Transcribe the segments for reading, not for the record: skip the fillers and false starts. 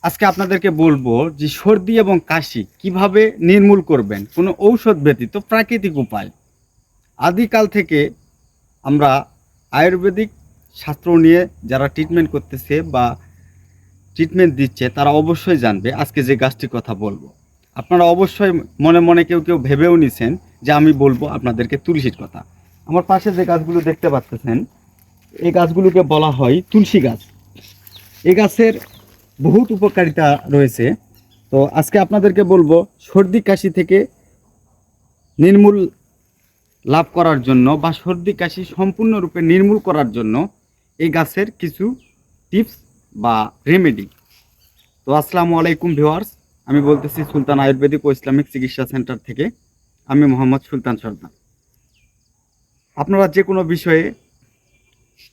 আজকে আপনাদেরকে বলবো যে সর্দি এবং কাশি কিভাবে নির্মূল করবেন কোনো ঔষধ ব্যতীত প্রাকৃতিক উপায়। আদিকাল থেকে আমরা আয়ুর্বেদিক শাস্ত্র নিয়ে যারা ট্রিটমেন্ট করতেছে বা ট্রিটমেন্ট দিচ্ছে তারা অবশ্যই জানবে আজকে যে গাছটির কথা বলবো। আপনারা অবশ্যই মনে মনে কেউ কেউ ভেবেও নিছেন যে আমি বলবো আপনাদেরকে তুলসীর কথা। আমার পাশে যে গাছগুলো দেখতে পাচ্ছেন এই গাছগুলোকে বলা হয় তুলসী গাছ। এই গাছের বহুত উপকারিতা রয়েছে। তো আজকে আপনাদেরকে বলবো সর্দি কাশি থেকে নির্মূল লাভ করার জন্য বা সর্দি কাশি সম্পূর্ণরূপে নির্মূল করার জন্য এই গাছের কিছু টিপস বা রেমেডি। তো আসসালামু আলাইকুম ভিউয়ার্স, আমি বলতেছি সুলতান আয়ুর্বেদিক ও ইসলামিক চিকিৎসা সেন্টার থেকে। আমি মোহাম্মদ সুলতান সর্দার। আপনারা যে কোনো বিষয়ে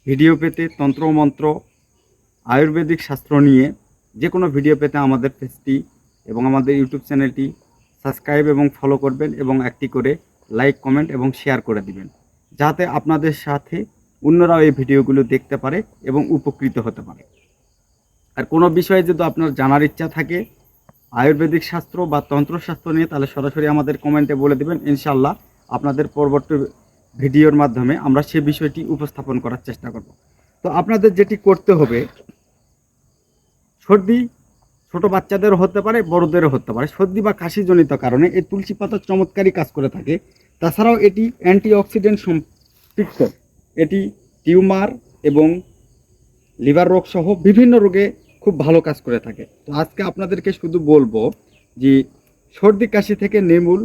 ভিডিও পেতে তন্ত্রমন্ত্র আয়ুর্বেদিক শাস্ত্র নিয়ে যে কোনো ভিডিও পেতে আমাদের পেজটি এবং আমাদের ইউটিউব চ্যানেলটি সাবস্ক্রাইব এবং ফলো করবেন এবং একটি করে লাইক কমেন্ট এবং শেয়ার করে দিবেন, যাতে আপনাদের সাথে অন্যরাও এই ভিডিওগুলো দেখতে পারে এবং উপকৃত হতে পারে। আর কোনো বিষয়ে যদি আপনার জানার ইচ্ছা থাকে আয়ুর্বেদিক শাস্ত্র বা তন্ত্রশাস্ত্র নিয়ে, তাহলে সরাসরি আমাদের কমেন্টে বলে দেবেন। ইনশাল্লাহ আপনাদের পরবর্তী ভিডিওর মাধ্যমে আমরা সে বিষয়টি উপস্থাপন করার চেষ্টা করব। তো আপনাদের যেটি করতে হবে, সর্দি ছোট বাচ্চাদেরও হতে পারে, বড়দেরও হতে পারে। সর্দি বা কাশিজনিত কারণে এই তুলসী পাতা চমৎকারী কাজ করে থাকে। তাছাড়াও এটি অ্যান্টিঅক্সিডেন্ট সম্পৃক্ত। এটি টিউমার এবং লিভার রোগ সহ বিভিন্ন রোগে খুব ভালো কাজ করে থাকে। তো আজকে আপনাদেরকে শুধু বলবো যে সর্দি কাশি থেকে নির্মূল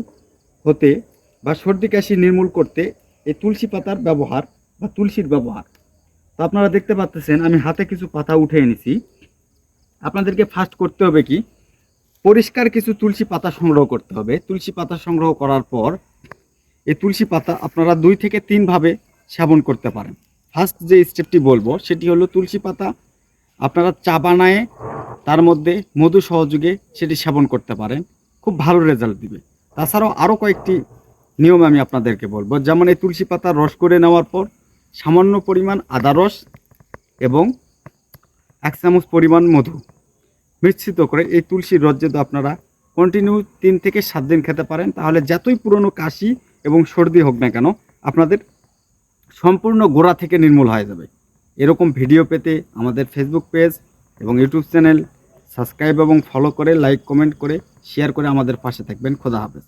হতে বা সর্দি কাশি নির্মূল করতে এই তুলসী পাতার ব্যবহার বা তুলসীর ব্যবহার। তো আপনারা দেখতে পাচ্ছেন আমি হাতে কিছু পাতা উঠে এনেছি। আপনাদেরকে ফার্স্ট করতে হবে কি, পরিষ্কার কিছু তুলসী পাতা সংগ্রহ করতে হবে। তুলসী পাতা সংগ্রহ করার পর এই তুলসী পাতা আপনারা 2 থেকে 3 ভাবে সেবন করতে পারেন। ফার্স্ট যে স্টেপটি বলবো সেটি হলো তুলসী পাতা আপনারা চা বানায়ে তার মধ্যে মধু সহযোগে সেটি সেবন করতে পারেন, খুব ভালো রেজাল্ট দিবে। তাছাড়াও আরও কয়েকটি নিয়ম আমি আপনাদেরকে বলবো, যেমন এই তুলসী পাতা রস করে নেওয়ার পর সামান্য পরিমাণ আদা রস এবং 1 চামচ পরিমাণ মধু মিশ্রিত করে এই তুলসীর রস যদি আপনারা কন্টিনিউ 3 থেকে 7 দিন খেতে পারেন, তাহলে যতই পুরনো কাশি এবং সর্দি হোক না কেন আপনাদের সম্পূর্ণ গোড়া থেকে নির্মূল হয়ে যাবে। এরকম ভিডিও পেতে আমাদের ফেসবুক পেজ এবং ইউটিউব চ্যানেল সাবস্ক্রাইব এবং ফলো করে লাইক কমেন্ট করে শেয়ার করে আমাদের পাশে থাকবেন। খোদা হাফেজ।